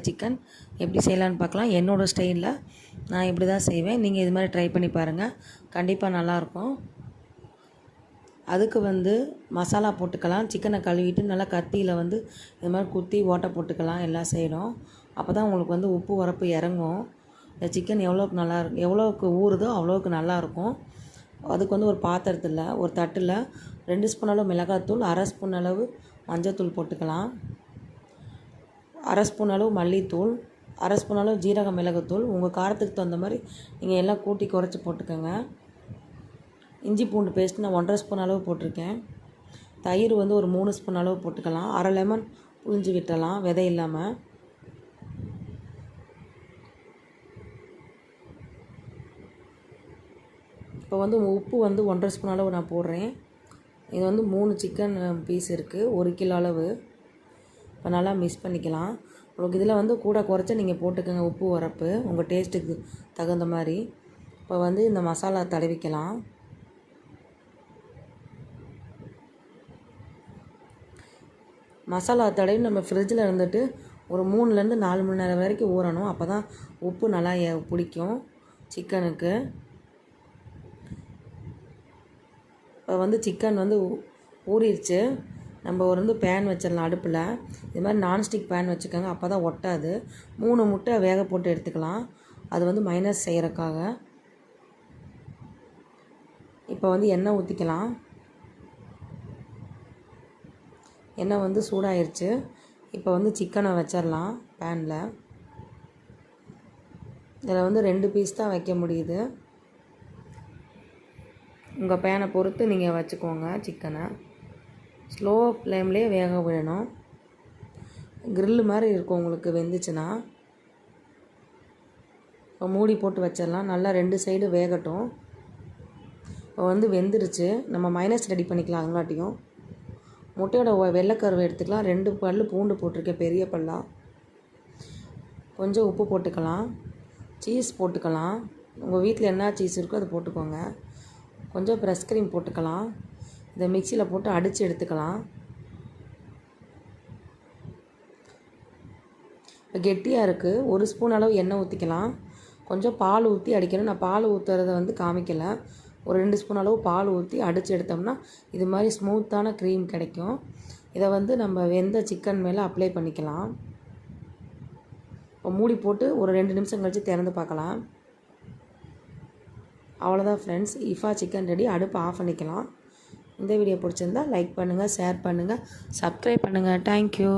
Chicken எப்படி செய்யலான்னு பார்க்கலாம். என்னோடய ஸ்டைலில் நான் இப்படி தான் செய்வேன். நீங்கள் இது மாதிரி ட்ரை பண்ணி பாருங்கள், கண்டிப்பாக நல்லாயிருக்கும். அதுக்கு மசாலா போட்டுக்கலாம். சிக்கனை கழுவிட்டு நல்லா கத்தியில் இது மாதிரி குத்தி ஓட்டை போட்டுக்கலாம் எல்லா சைடும். அப்போ தான் உங்களுக்கு உப்பு உரப்பு இறங்கும். இந்த சிக்கன் எவ்வளோக்கு ஊறுதோ அவ்வளோக்கு நல்லாயிருக்கும். அதுக்கு ஒரு பாத்திரத்தில் ஒரு தட்டில் 2 ஸ்பூன் அளவு மிளகாத்தூள், 1/2 ஸ்பூன் அளவு மஞ்சத்தூள் போட்டுக்கலாம், 1/2 ஸ்பூன் அளவு மல்லித்தூள், 1/2 ஸ்பூன் அளவு ஜீரக மிளகுத்தூள். உங்கள் காரத்துக்கு தகுந்த மாதிரி நீங்கள் எல்லாம் கூட்டி குறைச்சி போட்டுக்கோங்க. இஞ்சி பூண்டு பேஸ்ட் நான் 1/2 ஸ்பூன் அளவு போட்டிருக்கேன். தயிர் ஒரு 3 ஸ்பூன் அளவு போட்டுக்கலாம். 1/2 லெமன் புழிஞ்சு விட்டலாம் விதை இல்லாமல். இப்போ உப்பு 1/2 ஸ்பூன் அளவு நான் போடுறேன். இது 3 சிக்கன் பீஸ் இருக்குது, 1 கிலோ அளவு. இப்போ நல்லா மிக்ஸ் பண்ணிக்கலாம். உங்களுக்கு இதில் கூட குறைச்சா நீங்கள் போட்டுக்கோங்க, உப்பு உரப்பு உங்கள் டேஸ்ட்டுக்கு தகுந்த மாதிரி. இப்போ இந்த மசாலா தடவிக்கலாம். மசாலா தடவி நம்ம ஃப்ரிட்ஜில் இருந்துட்டு ஒரு 3லேருந்து 4 மணி நேரம் வரைக்கும் ஊறணும். அப்போ தான் உப்பு நல்லா பிடிக்கும் சிக்கனுக்கு. இப்போ சிக்கன் ஊறிடுச்சு. நம்ம ஒரு பேன் வச்சிடலாம் அடுப்பில். இது மாதிரி நான்ஸ்டிக் பேன் வச்சுக்கோங்க, அப்போ தான் ஒட்டாது. 3 முட்டை வேக போட்டு எடுத்துக்கலாம். அது மைனஸ் செய்கிறக்காக. இப்போ எண்ணெய் ஊற்றிக்கலாம். எண்ணெய் சூடாயிருச்சு. இப்போ சிக்கனை வச்சிடலாம் பேனில். இதில் 2 பீஸ் தான் வைக்க முடியுது. உங்கள் பேனை பொறுத்து நீங்கள் வச்சுக்கோங்க. சிக்கனை ஸ்லோ ஃப்ளேம்லேயே வேக விடணும். கிரில்லு மாதிரி இருக்கும் உங்களுக்கு வெந்துச்சுன்னா. இப்போ மூடி போட்டு வச்சிடலாம். நல்லா 2 சைடு வேகட்டும். இப்போ வெந்துருச்சு. நம்ம மைனஸ் ரெடி பண்ணிக்கலாம். அதுங்காட்டியும் முட்டையோட வெள்ளைக்கருவை எடுத்துக்கலாம். 2 பல் பூண்டு போட்டிருக்கேன், பெரிய பல்லாக. கொஞ்சம் உப்பு போட்டுக்கலாம். சீஸ் போட்டுக்கலாம். உங்கள் வீட்டில் என்ன சீஸ் இருக்கோ அதை போட்டுக்கோங்க. கொஞ்சம் ப்ரெஸ் க்ரீம் போட்டுக்கலாம். இதை மிக்சியில் போட்டு அடித்து எடுத்துக்கலாம். இப்போ கெட்டியாக இருக்குது. 1 ஸ்பூன் அளவு எண்ணெய் ஊற்றிக்கலாம். கொஞ்சம் பால் ஊற்றி அடிக்கணும். நான் பால் ஊற்றுறத காமிக்கலை. ஒரு 2 ஸ்பூன் அளவு பால் ஊற்றி அடித்து எடுத்தோம்னா இது மாதிரி ஸ்மூத்தான க்ரீம் கிடைக்கும். இதை நம்ம வெந்த சிக்கன் மேலே அப்ளை பண்ணிக்கலாம். இப்போ மூடி போட்டு ஒரு 2 நிமிஷம் கழித்து திறந்து பார்க்கலாம். அவ்வளோதான் ஃப்ரெண்ட்ஸ், இஃபா சிக்கன் ரெடி. அடுப்பு ஆஃப் பண்ணிக்கலாம். இந்த வீடியோ பிடிச்சிருந்தா லைக் பண்ணுங்கள், ஷேர் பண்ணுங்கள், சப்ஸ்கிரைப் பண்ணுங்கள். தேங்க்யூ.